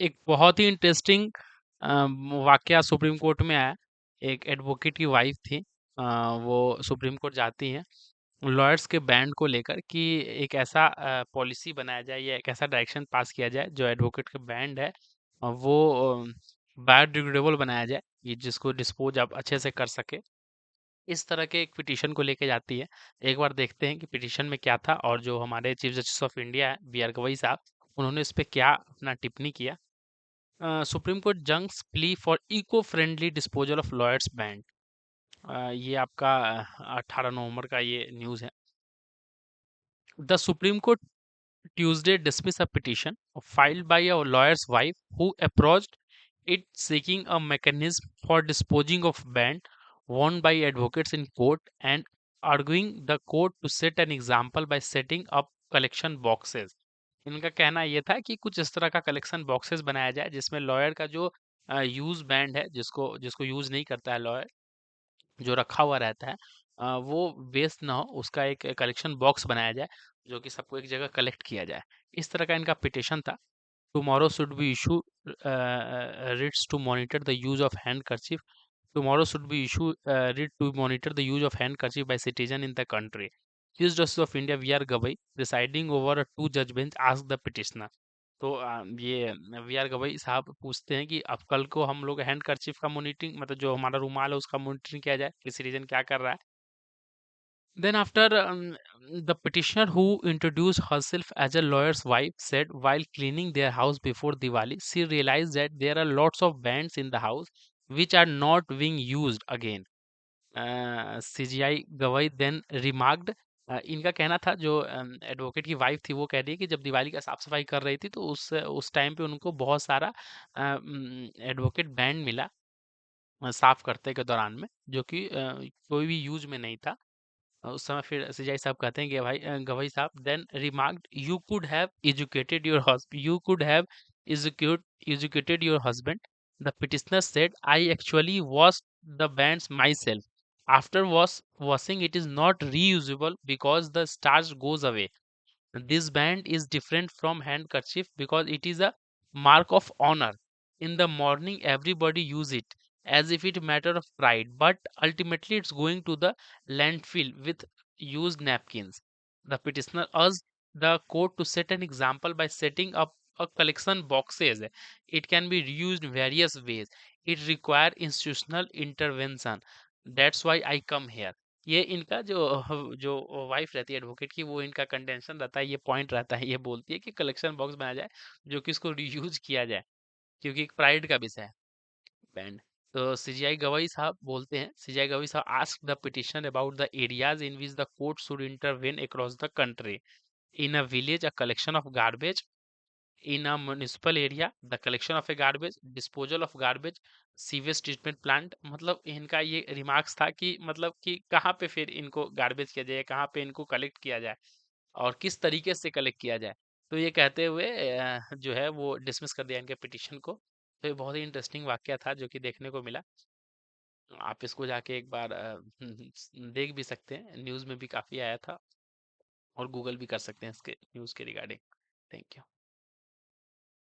एक बहुत ही इंटरेस्टिंग वाकया सुप्रीम कोर्ट में आया। एक एडवोकेट की वाइफ थी। वो सुप्रीम कोर्ट जाती हैं लॉयर्स के बैंड को लेकर कि एक ऐसा पॉलिसी बनाया जाए या एक ऐसा डायरेक्शन पास किया जाए जो एडवोकेट के बैंड है वो बायोडिग्रेडेबल बनाया जाए कि जिसको डिस्पोज आप अच्छे से कर सके। इस तरह के एक पिटीशन को लेके जाती है। एक बार देखते हैं कि पिटीशन में क्या था और जो हमारे चीफ जस्टिस ऑफ इंडिया है बी आर गवई साहब उन्होंने इस पे क्या अपना टिप्पणी किया। Supreme Court junks plea for eco friendly disposal of lawyers band. ये आपका 18 नवंबर का ये न्यूज़ है। The Supreme Court Tuesday dismissed a petition filed by a lawyer's wife who approached it seeking a mechanism for disposing of band won by advocates in court and arguing the court to set an example by setting up collection boxes। इनका कहना ये था कि कुछ इस तरह का collection boxes बनाया जाए जिसमें लॉयर का जो यूज बैंड है जिसको जिसको यूज नहीं करता है लॉयर जो रखा हुआ रहता है वो वेस्ट ना हो उसका एक कलेक्शन बॉक्स बनाया जाए जो कि सबको एक जगह कलेक्ट किया जाए। इस तरह का इनका पिटिशन था। Tomorrow should be issue writs to monitor the use of handkerchief. Tomorrow should be issue writ to monitor the use of handkerchief by citizen in the country. Chief Justice of India V.R. Gavai, presiding over a two-judge bench, asked the petitioner. तो ये we are Gavai साहब पूछते हैं कि अब कल को हम लोग हैंड कर्चीफ का मॉनिटरिंग मतलब जो हमारा रुमाल है उसका मॉनिटरिंग किया जाए कि सिटीजन क्या कर रहा है। Then after the petitioner who introduced herself as a lawyer's wife said while cleaning their house before Diwali, she realized that there are lots of bands in the house which are not being used again. CJI Gavai then remarked. इनका कहना था जो advocate की wife थी वो कह रही है कि जब दिवाली का साफ सफाई कर रही थी तो उस टाइम पे उनको बहुत सारा एडवोकेट बैंड मिला साफ करते के दौरान में जो कि कोई भी यूज में नहीं था। उस समय फिर सीजाई साहब कहते हैं कि भाई गवाही साहब then remarked you could have educated your husband you could have educated your husband. The petitioner said I actually wash the bands myself after washing it is not reusable because the starch goes away. This band is different from handkerchief because it is a mark of honor. In the morning, everybody use it as if it matter of pride, but ultimately it's going to the landfill with used napkins. The petitioner urged the court to set an example by setting up a collection boxes. It can be reused in various ways. It require institutional intervention. That's why I come here. ये इनका जो wife रहती है advocate की वो इनका contention रहता है ये पॉइंट रहता है ये बोलती है कि कलेक्शन बॉक्स बनाया जाए जो कि इसको रीयूज किया जाए क्योंकि एक प्राइड का विषय है बैंड। तो सीजीआई गवाई साहब बोलते हैं सीजीआई गवाई साहब ask the petition about the areas in which the court should intervene across the country. In a village a collection of garbage in a municipal area the collection of a garbage disposal of garbage sewage treatment plant. मतलब इनका ये remarks था कि मतलब कि कहाँ पे फिर इनको गार्बेज किया जाए कहाँ पे इनको कलेक्ट किया जाए और किस तरीके से कलेक्ट किया जाए। तो ये कहते हुए जो है वो डिसमिस कर दिया इनके पिटिशन को। तो ये बहुत ही इंटरेस्टिंग वाक्य था जो कि देखने को मिला। आप इसको जाके एक बार देख भी सकते हैं न्यूज़ में भी काफ़ी आया था और गूगल भी कर सकते हैं इसके न्यूज़ के रिगार्डिंग। Thank you.